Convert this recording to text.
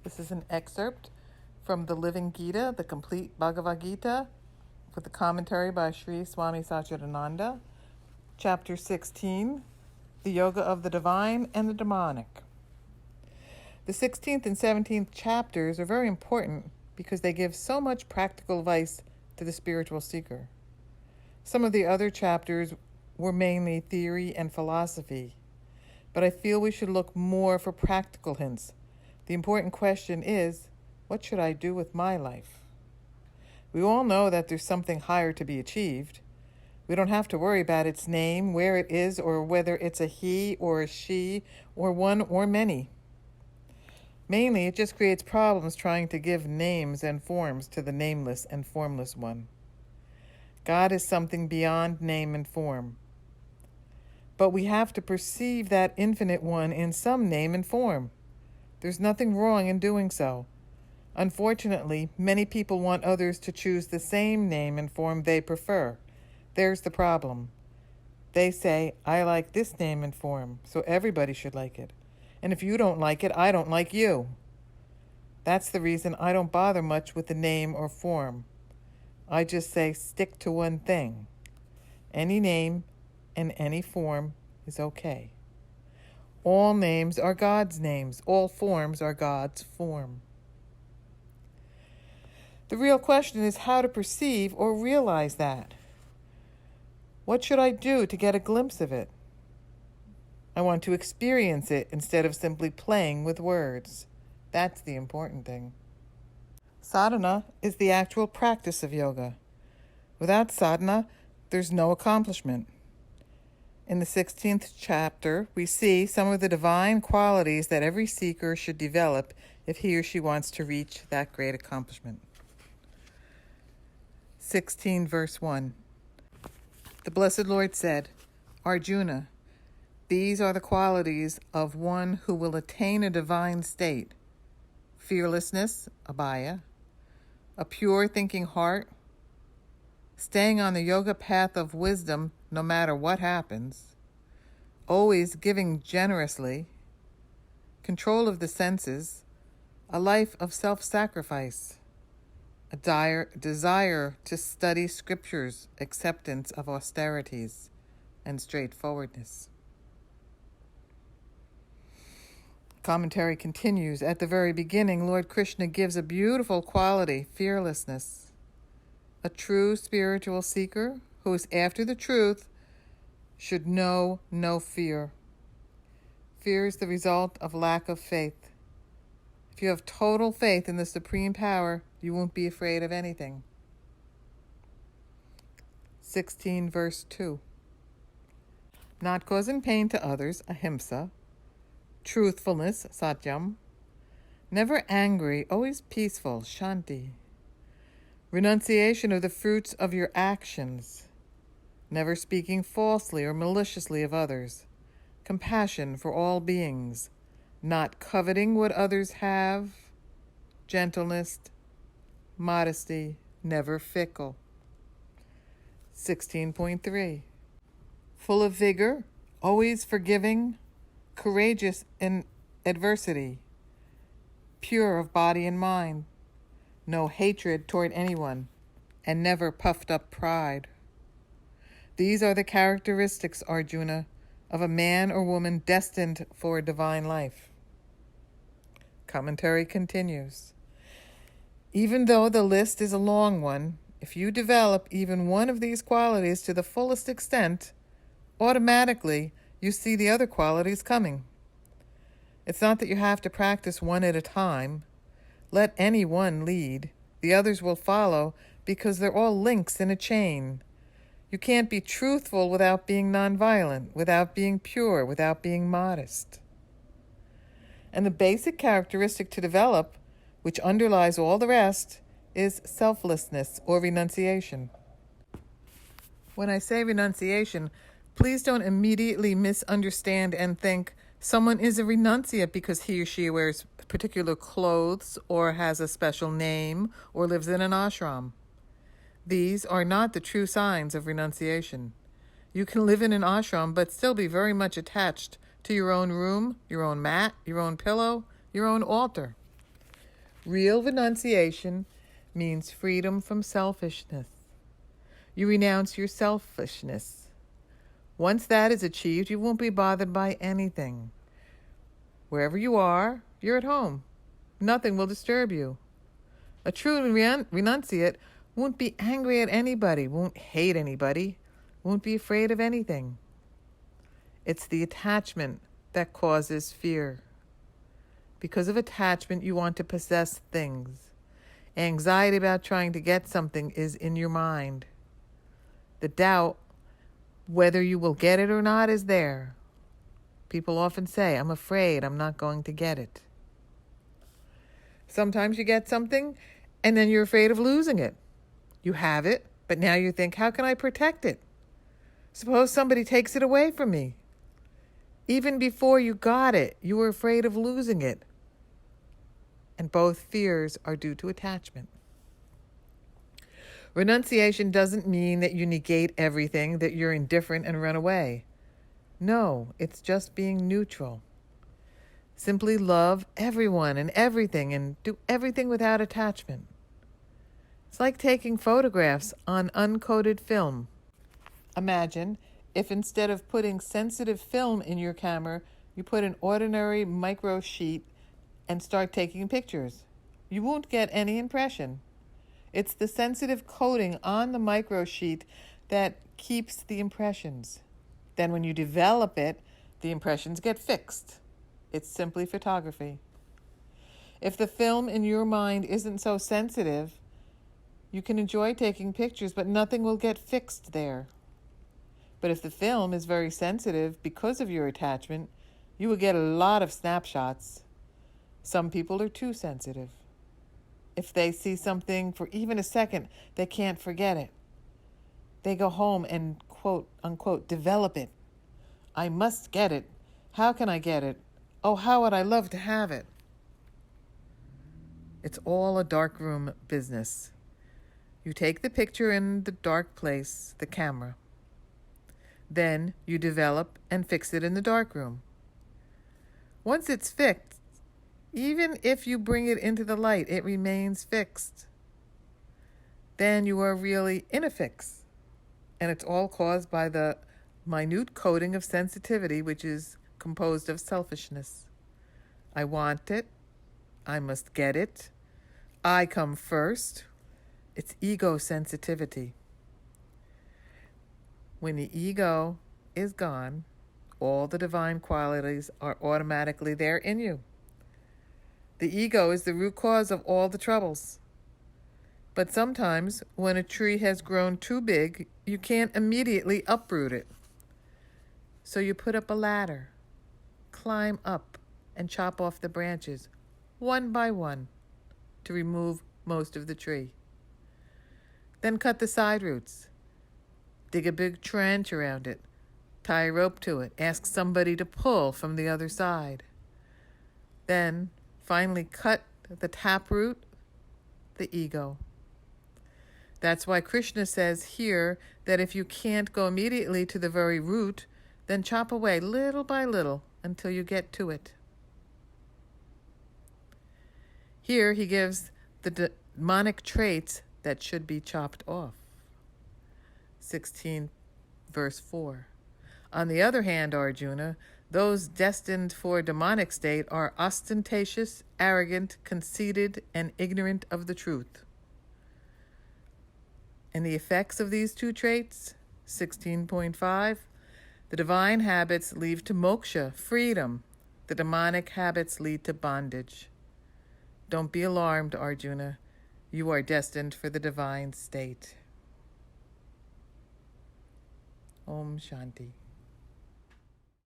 This is an excerpt from the Living Gita, the complete Bhagavad Gita, with a commentary by Sri Swami Satchidananda, Chapter 16, The Yoga of the Divine and the Demonic. The 16th and 17th chapters are very important because they give so much practical advice to the spiritual seeker. Some of the other chapters were mainly theory and philosophy, but I feel we should look more for practical hints. The important question is, what should I do with my life? We all know that there's something higher to be achieved. We don't have to worry about its name, where it is, or whether it's a he or a she, or one or many. Mainly, it just creates problems trying to give names and forms to the nameless and formless one. God is something beyond name and form. But we have to perceive that infinite one in some name and form. There's nothing wrong in doing so. Unfortunately, many people want others to choose the same name and form they prefer. There's the problem. They say, I like this name and form, so everybody should like it. And if you don't like it, I don't like you. That's the reason I don't bother much with the name or form. I just say stick to one thing. Any name and any form is okay. All names are God's names. All forms are God's form. The real question is how to perceive or realize that. What should I do to get a glimpse of it? I want to experience it instead of simply playing with words. That's the important thing. Sadhana is the actual practice of yoga. Without sadhana, there's no accomplishment. In the 16th chapter, we see some of the divine qualities that every seeker should develop if he or she wants to reach that great accomplishment. 16 verse 1. The Blessed Lord said, Arjuna, these are the qualities of one who will attain a divine state: fearlessness, abhaya, a pure thinking heart, staying on the yoga path of wisdom no matter what happens, always giving generously, control of the senses, a life of self-sacrifice, a desire to study scriptures, acceptance of austerities, and straightforwardness. Commentary continues. At the very beginning, Lord Krishna gives a beautiful quality, fearlessness. A true spiritual seeker who is after the truth should know no fear. Fear is the result of lack of faith. If you have total faith in the supreme power, you won't be afraid of anything. 16 verse 2. Not causing pain to others, ahimsa. Truthfulness, satyam. Never angry, always peaceful, shanti. Renunciation of the fruits of your actions. Never speaking falsely or maliciously of others. Compassion for all beings. Not coveting what others have. Gentleness, modesty, never fickle. 16.3. Full of vigor, always forgiving, courageous in adversity, pure of body and mind, no hatred toward anyone, and never puffed up pride. These are the characteristics, Arjuna, of a man or woman destined for a divine life. Commentary continues. Even though the list is a long one, if you develop even one of these qualities to the fullest extent, automatically you see the other qualities coming. It's not that you have to practice one at a time. Let any one lead. The others will follow because they're all links in a chain. You can't be truthful without being nonviolent, without being pure, without being modest. And the basic characteristic to develop, which underlies all the rest, is selflessness or renunciation. When I say renunciation, please don't immediately misunderstand and think someone is a renunciate because he or she wears particular clothes or has a special name or lives in an ashram. These are not the true signs of renunciation. You can live in an ashram but still be very much attached to your own room, your own mat, your own pillow, your own altar. Real renunciation means freedom from selfishness. You renounce your selfishness. Once that is achieved, you won't be bothered by anything. Wherever you are, you're at home. Nothing will disturb you. A true renunciate won't be angry at anybody, won't hate anybody, won't be afraid of anything. It's the attachment that causes fear. Because of attachment, you want to possess things. Anxiety about trying to get something is in your mind. The doubt whether you will get it or not is there. People often say, I'm afraid I'm not going to get it. Sometimes you get something and then you're afraid of losing it. You have it, but now you think, how can I protect it? Suppose somebody takes it away from me. Even before you got it, you were afraid of losing it. And both fears are due to attachment. Renunciation doesn't mean that you negate everything, that you're indifferent and run away. No, it's just being neutral. Simply love everyone and everything and do everything without attachment. It's like taking photographs on uncoated film. Imagine if instead of putting sensitive film in your camera, you put an ordinary micro sheet and start taking pictures. You won't get any impression. It's the sensitive coating on the micro sheet that keeps the impressions. Then when you develop it, the impressions get fixed. It's simply photography. If the film in your mind isn't so sensitive, you can enjoy taking pictures, but nothing will get fixed there. But if the film is very sensitive because of your attachment, you will get a lot of snapshots. Some people are too sensitive. If they see something for even a second, they can't forget it. They go home and, quote, unquote, develop it. I must get it. How can I get it? Oh, how would I love to have it? It's all a darkroom business. You take the picture in the dark place, the camera. Then you develop and fix it in the darkroom. Once it's fixed, even if you bring it into the light, it remains fixed. Then you are really in a fix. And it's all caused by the minute coating of sensitivity, which is composed of selfishness. I want it. I must get it. I come first. It's ego sensitivity. When the ego is gone, all the divine qualities are automatically there in you. The ego is the root cause of all the troubles. But sometimes, when a tree has grown too big, you can't immediately uproot it. So you put up a ladder, climb up, and chop off the branches, one by one, to remove most of the tree. Then cut the side roots. Dig a big trench around it. Tie a rope to it. Ask somebody to pull from the other side. Then, finally cut the taproot, the ego. That's why Krishna says here that if you can't go immediately to the very root, then chop away little by little until you get to it. Here he gives the demonic traits that should be chopped off. 16 verse 4. On the other hand, Arjuna, those destined for demonic state are ostentatious, arrogant, conceited, and ignorant of the truth. And the effects of these two traits, 16.5, the divine habits lead to moksha, freedom. The demonic habits lead to bondage. Don't be alarmed, Arjuna. You are destined for the divine state. Om Shanti.